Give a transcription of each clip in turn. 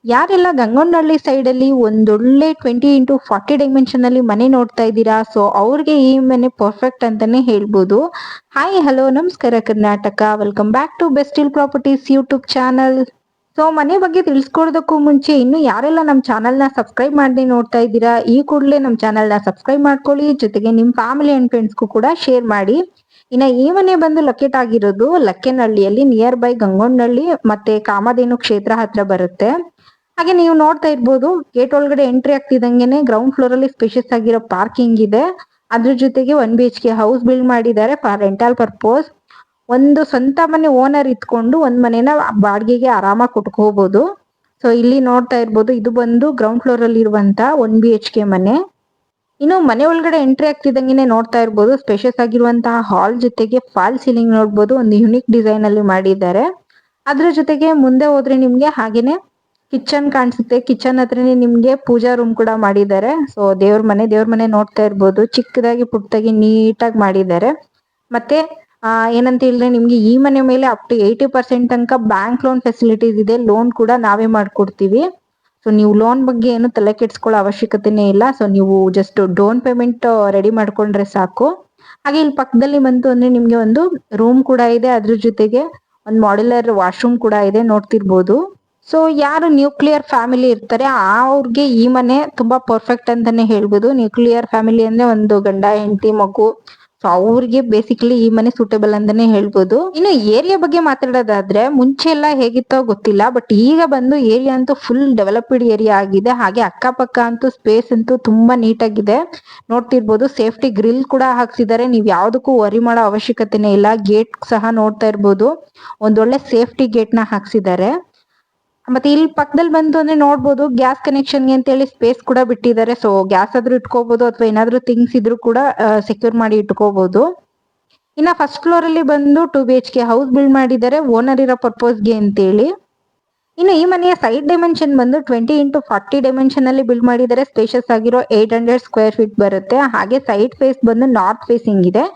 ಯಾರೆಲ್ಲ ಗಂಗೊಂಡಳ್ಳಿ ಸೈಡ್ ಅಲ್ಲಿ ಒಂದೊಳ್ಳೆ 20x40 ಡೈಮೆನ್ಷನ್ ಅಲ್ಲಿ ಮನೆ ನೋಡ್ತಾ ಇದ್ದೀರಾ, ಸೊ ಅವ್ರಿಗೆ ಈ ಮನೆ ಪರ್ಫೆಕ್ಟ್ ಅಂತಾನೆ ಹೇಳ್ಬೋದು. ಹಾಯ್ ಹಲೋ ನಮಸ್ಕಾರ Karnataka, welcome back to best hill properties YouTube channel. So ಮನೆ ಬಗ್ಗೆ ತಿಳಿಸ್ಕೊಡೋದಕ್ಕೂ ಮುಂಚೆ ಇನ್ನು ಯಾರೆಲ್ಲ ನಮ್ಮ ಚಾನಲ್ ನ ಸಬ್ಸ್ಕ್ರೈಬ್ ಮಾಡದೆ ನೋಡ್ತಾ ಇದ್ದೀರಾ, ಈ ಕೂಡಲೇ ನಮ್ಮ ಚಾನಲ್ ನ ಸಬ್ಸ್ಕ್ರೈಬ್ ಮಾಡ್ಕೊಳ್ಳಿ, ಜೊತೆಗೆ ನಿಮ್ ಫ್ಯಾಮಿಲಿ ಅಂಡ್ ಫ್ರೆಂಡ್ಸ್ಗೂ ಕೂಡ ಶೇರ್ ಮಾಡಿ. ಇನ್ನ ಈ ಮನೆ ಬಂದು ಲೊಕೇಟ್ ಆಗಿರೋದು ಲಕ್ಕೇನಹಳ್ಳಿಯಲ್ಲಿ, ನಿಯರ್ ಬೈ ಗಂಗೊಂಡಳ್ಳಿ ಮತ್ತೆ ಕಾಮಧೇನು ಕ್ಷೇತ್ರ ಹತ್ರ ಬರುತ್ತೆ. ಹಾಗೆ ನೀವು ನೋಡ್ತಾ ಇರ್ಬೋದು, ಗೇಟ್ ಒಳಗಡೆ ಎಂಟ್ರಿ ಆಗ್ತಿದಂಗೆನೆ ಗ್ರೌಂಡ್ ಫ್ಲೋರ್ ಅಲ್ಲಿ ಸ್ಪೇಷಿಯಸ್ ಆಗಿರೋ ಪಾರ್ಕಿಂಗ್ ಇದೆ. ಅದ್ರ ಜೊತೆಗೆ 1 BHK ಹೌಸ್ ಬಿಲ್ಡ್ ಮಾಡಿದ್ದಾರೆ ಫಾರ್ ರೆಂಟಲ್ ಪರ್ಪೋಸ್. ಒಂದು ಸ್ವಂತ ಮನೆ ಓನರ್ ಇತ್ಕೊಂಡು ಒಂದ್ ಮನೆನ ಬಾಡಿಗೆಗೆ ಆರಾಮಾಗಿ ಕೊಟ್ಕೋಬಹುದು. ಸೊ ಇಲ್ಲಿ ನೋಡ್ತಾ ಇರ್ಬೋದು, ಇದು ಬಂದು ಗ್ರೌಂಡ್ ಫ್ಲೋರ್ ಅಲ್ಲಿ ಇರುವಂತ 1 BHK ಮನೆ. ಇನ್ನು ಮನೆ ಒಳಗಡೆ ಎಂಟ್ರಿ ಆಗ್ತಿದಂಗೆನೆ ನೋಡ್ತಾ ಇರ್ಬೋದು, ಸ್ಪೇಷಿಯಸ್ ಆಗಿರುವಂತಹ ಹಾಲ್ ಜೊತೆಗೆ ಫಾಲ್ ಸೀಲಿಂಗ್ ನೋಡ್ಬೋದು, ಒಂದು ಯುನಿಕ್ ಡಿಸೈನ್ ಅಲ್ಲಿ ಮಾಡಿದ್ದಾರೆ. ಅದ್ರ ಜೊತೆಗೆ ಮುಂದೆ ಹೋದ್ರೆ ನಿಮ್ಗೆ ಹಾಗೇನೆ ಕಿಚನ್ ಕಾಣಿಸುತ್ತೆ. ಕಿಚನ್ ಹತ್ರನೇ ನಿಮ್ಗೆ ಪೂಜಾ ರೂಮ್ ಕೂಡ ಮಾಡಿದ್ದಾರೆ. ಸೊ ದೇವ್ರ ಮನೆ ನೋಡ್ತಾ ಇರ್ಬೋದು, ಚಿಕ್ಕದಾಗಿ ಪುಟ್ಟದಾಗಿ ನೀಟಾಗಿ ಮಾಡಿದ್ದಾರೆ. ಮತ್ತೆ ಏನಂತ ಹೇಳಿದ್ರೆ ನಿಮ್ಗೆ ಈ ಮನೆ ಮೇಲೆ ಅಪ್ ಟು 80% ತನಕ ಬ್ಯಾಂಕ್ ಲೋನ್ ಫೆಸಿಲಿಟೀಸ್ ಇದೆ. ಲೋನ್ ಕೂಡ ನಾವೇ ಮಾಡ್ಕೊಡ್ತೀವಿ. ಸೊ ನೀವು ಲೋನ್ ಬಗ್ಗೆ ಏನು ತಲೆ ಕೆಡ್ಸ್ಕೊಳ್ಳೋ ಅವಶ್ಯಕತೆನೇ ಇಲ್ಲ. ಸೊ ನೀವು ಜಸ್ಟ್ ಡೌನ್ ಪೇಮೆಂಟ್ ರೆಡಿ ಮಾಡ್ಕೊಂಡ್ರೆ ಸಾಕು. ಹಾಗೆ ಇಲ್ಲಿ ಪಕ್ಕದಲ್ಲಿ ಬಂತು ಅಂದ್ರೆ ನಿಮ್ಗೆ ಒಂದು ರೂಮ್ ಕೂಡ ಇದೆ, ಅದ್ರ ಜೊತೆಗೆ ಒಂದು ಮಾಡ್ಯುಲರ್ ವಾಶ್ರೂಮ್ ಕೂಡ ಇದೆ, ನೋಡ್ತಿರ್ಬೋದು. ಸೊ ಯಾರು ನ್ಯೂಕ್ಲಿಯರ್ ಫ್ಯಾಮಿಲಿ ಇರ್ತಾರೆ ಅವ್ರಿಗೆ ಈ ಮನೆ ತುಂಬಾ ಪರ್ಫೆಕ್ಟ್ ಅಂತಾನೆ ಹೇಳ್ಬೋದು. ನ್ಯೂಕ್ಲಿಯರ್ ಫ್ಯಾಮಿಲಿ ಅಂದ್ರೆ ಒಂದು ಗಂಡ ಹೆಂಡತಿ ಮಗು, ಸೊ ಅವ್ರಿಗೆ ಬೇಸಿಕಲಿ ಈ ಮನೆ ಸೂಟೇಬಲ್ ಅಂತಾನೆ ಹೇಳ್ಬೋದು. ಇನ್ನು ಏರಿಯಾ ಬಗ್ಗೆ ಮಾತಾಡೋದಾದ್ರೆ ಮುಂಚೆ ಎಲ್ಲ ಹೇಗಿತ್ತೋ ಗೊತ್ತಿಲ್ಲ, ಬಟ್ ಈಗ ಬಂದು ಏರಿಯಾ ಅಂತೂ ಫುಲ್ ಡೆವಲಪ್ಡ್ ಏರಿಯಾ ಆಗಿದೆ. ಹಾಗೆ ಅಕ್ಕಪಕ್ಕ ಅಂತೂ ಸ್ಪೇಸ್ ಅಂತೂ ತುಂಬಾ ನೀಟಾಗಿದೆ, ನೋಡ್ತಿರ್ಬೋದು. ಸೇಫ್ಟಿ ಗ್ರಿಲ್ ಕೂಡ ಹಾಕ್ಸಿದ್ದಾರೆ, ನೀವ್ ಯಾವ್ದಕ್ಕೂ ವರಿ ಮಾಡೋ ಅವಶ್ಯಕತೆನೇ ಇಲ್ಲ. ಗೇಟ್ ಸಹ ನೋಡ್ತಾ ಇರ್ಬೋದು, ಒಂದೊಳ್ಳೆ ಸೇಫ್ಟಿ ಗೇಟ್ ನ ಹಾಕ್ಸಿದ್ದಾರೆ. ಮತ್ತೆ ಇಲ್ಲಿ ಪಕ್ಕದಲ್ಲಿ ಬಂತು ಅಂದ್ರೆ ನೋಡ್ಬೋದು, ಗ್ಯಾಸ್ ಕನೆಕ್ಷನ್ಗೆ ಅಂತ ಹೇಳಿ ಸ್ಪೇಸ್ ಕೂಡ ಬಿಟ್ಟಿದ್ದಾರೆ. ಸೊ ಗ್ಯಾಸ್ ಆದ್ರೂ ಇಟ್ಕೋಬಹುದು, ಅಥವಾ ಏನಾದ್ರೂ ಥಿಂಗ್ಸ್ ಇದ್ರೂ ಕೂಡ ಸೆಕ್ಯೂರ್ ಮಾಡಿ ಇಟ್ಕೋಬಹುದು. ಇನ್ನ ಫಸ್ಟ್ ಫ್ಲೋರ್ ಅಲ್ಲಿ ಬಂದು 2 BHK ಹೌಸ್ ಬಿಲ್ಡ್ ಮಾಡಿದ್ದಾರೆ, ಓನರ್ ಇರೋ ಪರ್ಪೋಸ್ಗೆ ಅಂತೇಳಿ. ಇನ್ನು ಈ ಮನೆಯ ಸೈಡ್ ಡೈಮೆನ್ಷನ್ ಬಂದು 20x40 ಡೈಮೆನ್ಷನ್ ಅಲ್ಲಿ ಬಿಲ್ಡ್ ಮಾಡಿದ್ದಾರೆ. ಸ್ಪೇಷಿಯಸ್ ಆಗಿರೋ 800 ಸ್ಕ್ವೇರ್ ಫೀಟ್ ಬರುತ್ತೆ. ಹಾಗೆ ಸೈಡ್ ಫೇಸ್ ಬಂದು ನಾರ್ತ್ ಫೇಸಿಂಗ್ ಇದೆ.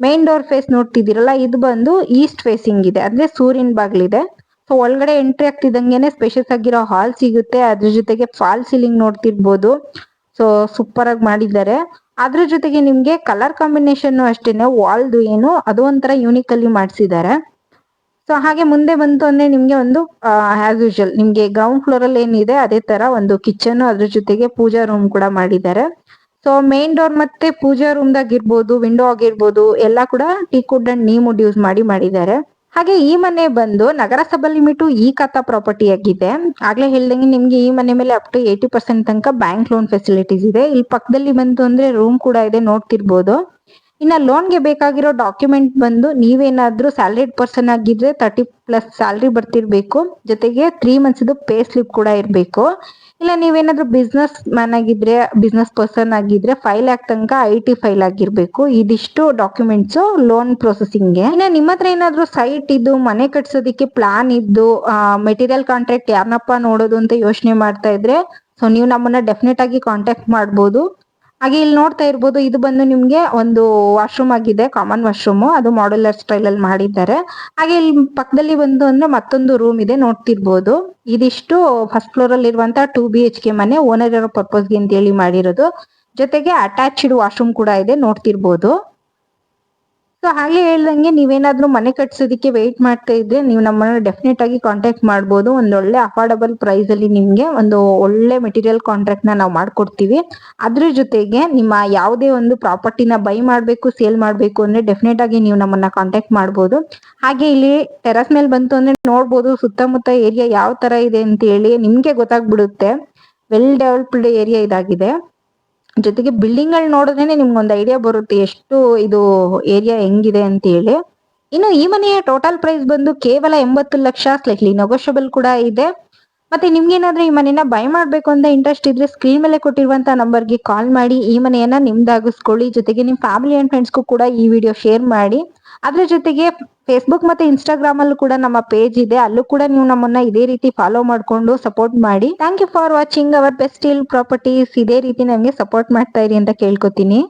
ಮೇನ್ ಡೋರ್ ಫೇಸ್ ನೋಡ್ತಿದ್ದೀರಲ್ಲ, ಇದು ಬಂದು ಈಸ್ಟ್ ಫೇಸಿಂಗ್ ಇದೆ, ಅಂದ್ರೆ ಸೂರ್ಯನ ಬಾಗ್ಲಿದೆ. ಸೊ ಒಳಗಡೆ ಎಂಟ್ರಿ ಆಗ್ತಿದಂಗೆನೆ ಸ್ಪೇಷಿಯಸ್ ಆಗಿರೋ ಹಾಲ್ ಸಿಗುತ್ತೆ. ಅದ್ರ ಜೊತೆಗೆ ಫಾಲ್ ಸೀಲಿಂಗ್ ನೋಡ್ತಿರ್ಬೋದು, ಸೊ ಸೂಪರ್ ಆಗಿ ಮಾಡಿದ್ದಾರೆ. ಅದ್ರ ಜೊತೆಗೆ ನಿಮ್ಗೆ ಕಲರ್ ಕಾಂಬಿನೇಷನ್ ಅಷ್ಟೇನೆ, ವಾಲ್ದು ಏನು ಅದು ಒಂಥರ ಯೂನಿಕ್ ಅಲ್ಲಿ ಮಾಡಿಸಿದ್ದಾರೆ. ಸೊ ಹಾಗೆ ಮುಂದೆ ಬಂತು ಅಂದ್ರೆ ನಿಮ್ಗೆ ಒಂದು ಆಸ್ ಯೂಶುವಲ್ ನಿಮ್ಗೆ ಗ್ರೌಂಡ್ ಫ್ಲೋರ್ ಅಲ್ಲಿ ಏನಿದೆ ಅದೇ ತರ ಒಂದು ಕಿಚನ್, ಅದ್ರ ಜೊತೆಗೆ ಪೂಜಾ ರೂಮ್ ಕೂಡ ಮಾಡಿದ್ದಾರೆ. ಸೊ ಮೇನ್ ಡೋರ್ ಮತ್ತೆ ಪೂಜಾ ರೂಮ್ ದಾಗಿರ್ಬೋದು, ವಿಂಡೋ ಆಗಿರ್ಬೋದು, ಎಲ್ಲ ಕೂಡ teak wood and neem wood use ಮಾಡಿದ್ದಾರೆ. ಹಾಗೆ ಈ ಮನೆ ಬಂದು ನಗರಸಭಾ ಲಿಮಿಟ್ ಈ ಖಾತಾ ಪ್ರಾಪರ್ಟಿ ಆಗಿದೆ. ಆಗ್ಲೇ ಹೇಳ್ದಂಗೆ ನಿಮ್ಗೆ ಈ ಮನೆ ಮೇಲೆ ಅಪ್ ಟು 80% ತನಕ ಬ್ಯಾಂಕ್ ಲೋನ್ ಫೆಸಿಲಿಟೀಸ್ ಇದೆ. ಇಲ್ಲಿ ಪಕ್ಕದಲ್ಲಿ ಬಂತು ಅಂದ್ರೆ ರೂಮ್ ಕೂಡ ಇದೆ, ನೋಡ್ತಿರ್ಬೋದು. ಇನ್ನ ಲೋನ್ಗೆ ಬೇಕಾಗಿರೋ ಡಾಕ್ಯುಮೆಂಟ್ ಬಂದು ನೀವೇನಾದ್ರೂ ಸ್ಯಾಲರಿಡ್ ಪರ್ಸನ್ ಆಗಿದ್ರೆ 30+ ಸ್ಯಾಲರಿ ಬರ್ತಿರ್ಬೇಕು, ಜೊತೆಗೆ 3 months ಪೇ ಸ್ಲಿಪ್ ಕೂಡ ಇರಬೇಕು. ಇಲ್ಲ ನೀವೇನಾದ್ರೂ ಬಿಸ್ನೆಸ್ ಮ್ಯಾನ್ ಆಗಿದ್ರೆ, ಬಿಸ್ನೆಸ್ ಪರ್ಸನ್ ಆಗಿದ್ರೆ 5 lakh ತನಕ IT ಫೈಲ್ ಆಗಿರ್ಬೇಕು. ಇದಿಷ್ಟು ಡಾಕ್ಯುಮೆಂಟ್ಸ್ ಲೋನ್ ಪ್ರೊಸೆಸಿಂಗ್ಗೆ. ಇನ್ನ ನಿಮ್ಮ ಹತ್ರ ಏನಾದ್ರೂ ಸೈಟ್ ಇದ್ದು ಮನೆ ಕಟ್ಸೋದಿಕ್ಕೆ ಪ್ಲಾನ್ ಇದ್ದು ಮೆಟೀರಿಯಲ್ ಕಾಂಟ್ರಾಕ್ಟ್ ಯಾರನ್ನಪ್ಪ ನೋಡೋದು ಅಂತ ಯೋಚನೆ ಮಾಡ್ತಾ ಇದ್ರೆ, ಸೊ ನೀವು ನಮ್ಮನ್ನ ಡೆಫಿನೆಟ್ ಆಗಿ ಕಾಂಟ್ಯಾಕ್ಟ್ ಮಾಡ್ಬೋದು. ಹಾಗೆ ಇಲ್ಲಿ ನೋಡ್ತಾ ಇರ್ಬೋದು, ಇದು ಬಂದು ನಿಮ್ಗೆ ಒಂದು ವಾಶ್ರೂಮ್ ಆಗಿದೆ, ಕಾಮನ್ ವಾಶ್ರೂಮ್, ಅದು ಮಾಡ್ಯುಲರ್ ಸ್ಟೈಲ್ ಅಲ್ಲಿ ಮಾಡಿದ್ದಾರೆ. ಹಾಗೆ ಇಲ್ಲಿ ಪಕ್ಕದಲ್ಲಿ ಬಂದು ಅಂದ್ರೆ ಮತ್ತೊಂದು ರೂಮ್ ಇದೆ, ನೋಡ್ತಿರ್ಬೋದು. ಇದಿಷ್ಟು ಫಸ್ಟ್ ಫ್ಲೋರ್ ಅಲ್ಲಿ ಇರುವಂತಹ 2 BHK ಮನೆ, ಓನರ್ ಇರೋ ಪರ್ಪಸ್ಗೆ ಅಂತ ಹೇಳಿ ಮಾಡಿರೋದು. ಜೊತೆಗೆ ಅಟ್ಯಾಚ್ಡ್ ವಾಶ್ರೂಮ್ ಕೂಡ ಇದೆ, ನೋಡ್ತಿರ್ಬೋದು. ಸೊ ಹಾಗೆ ಹೇಳ್ದಂಗೆ ನೀವೇನಾದ್ರೂ ಮನೆ ಕಟ್ಸೋದಕ್ಕೆ ವೆಯ್ಟ್ ಮಾಡ್ತಾ ಇದ್ರೆ ನೀವು ನಮ್ಮನ್ನ ಡೆಫಿನೆಟ್ ಆಗಿ ಕಾಂಟ್ಯಾಕ್ಟ್ ಮಾಡ್ಬೋದು. ಒಂದೊಳ್ಳೆ ಅಫೋರ್ಡಬಲ್ ಪ್ರೈಸ್ ಅಲ್ಲಿ ನಿಮ್ಗೆ ಒಂದು ಒಳ್ಳೆ ಮೆಟೀರಿಯಲ್ ಕಾಂಟ್ರಾಕ್ಟ್ ನ ನಾವು ಮಾಡ್ಕೊಡ್ತೀವಿ. ಅದ್ರ ಜೊತೆಗೆ ನಿಮ್ಮ ಯಾವುದೇ ಒಂದು ಪ್ರಾಪರ್ಟಿನ ಬೈ ಮಾಡ್ಬೇಕು, ಸೇಲ್ ಮಾಡ್ಬೇಕು ಅಂದ್ರೆ ಡೆಫಿನೆಟ್ ಆಗಿ ನೀವು ನಮ್ಮನ್ನ ಕಾಂಟ್ಯಾಕ್ಟ್ ಮಾಡ್ಬೋದು. ಹಾಗೆ ಇಲ್ಲಿ ಟೆರಸ್ ಮೇಲೆ ಬಂತು ಅಂದ್ರೆ ನೋಡ್ಬೋದು ಸುತ್ತಮುತ್ತ ಏರಿಯಾ ಯಾವ ತರ ಇದೆ ಅಂತ ಹೇಳಿ ನಿಮ್ಗೆ ಗೊತ್ತಾಗ್ಬಿಡುತ್ತೆ. ವೆಲ್ ಡೆವಲಪ್ಡ್ ಏರಿಯಾ ಇದಾಗಿದೆ. ಜೊತೆಗೆ ಬಿಲ್ಡಿಂಗ್ ಗಳು ನೋಡಿದ್ರೆ ನಿಮ್ಗೊಂದು ಐಡಿಯಾ ಬರುತ್ತೆ ಎಷ್ಟು ಇದು ಏರಿಯಾ ಹೆಂಗಿದೆ ಅಂತ ಹೇಳಿ. ಇನ್ನು ಈ ಮನೆಯ ಟೋಟಲ್ ಪ್ರೈಸ್ ಬಂದು ಕೇವಲ 80 ಲಕ್ಷ, ಸ್ಲೈಟ್ಲಿ ನೆಗೋಷಿಯಬಲ್ ಕೂಡ ಇದೆ. ಮತ್ತೆ ನಿಮ್ಗೇನಾದ್ರೂ ಈ ಮನೆನ ಬೈ ಮಾಡ್ಬೇಕು ಅಂತ ಇಂಟ್ರೆಸ್ಟ್ ಇದ್ರೆ ಸ್ಕ್ರೀನ್ ಮೇಲೆ ಕೊಟ್ಟಿರುವಂತ ನಂಬರ್ಗೆ ಕಾಲ್ ಮಾಡಿ ಈ ಮನೆಯನ್ನ ನಿಮ್ದಾಗಿಸ್ಕೊಳ್ಳಿ. ಜೊತೆಗೆ ನಿಮ್ ಫ್ಯಾಮಿಲಿ ಅಂಡ್ ಫ್ರೆಂಡ್ಸ್ಗೂ ಕೂಡ ಈ ವಿಡಿಯೋ ಶೇರ್ ಮಾಡಿ. ಅದ್ರ ಜೊತೆಗೆ ಫೇಸ್ಬುಕ್ ಮತ್ತೆ ಇನ್ಸ್ಟಾಗ್ರಾಮ್ ಅಲ್ಲೂ ಕೂಡ ನಮ್ಮ ಪೇಜ್ ಇದೆ, ಅಲ್ಲೂ ಕೂಡ ನೀವು ನಮ್ಮನ್ನ ಇದೇ ರೀತಿ ಫಾಲೋ ಮಾಡ್ಕೊಂಡು ಸಪೋರ್ಟ್ ಮಾಡಿ. Thank you for watching our best hill properties. ಇದೇ ರೀತಿ ನಮ್ಗೆ ಸಪೋರ್ಟ್ ಮಾಡ್ತಾ ಇರಿ ಅಂತ ಕೇಳ್ಕೊತೀನಿ.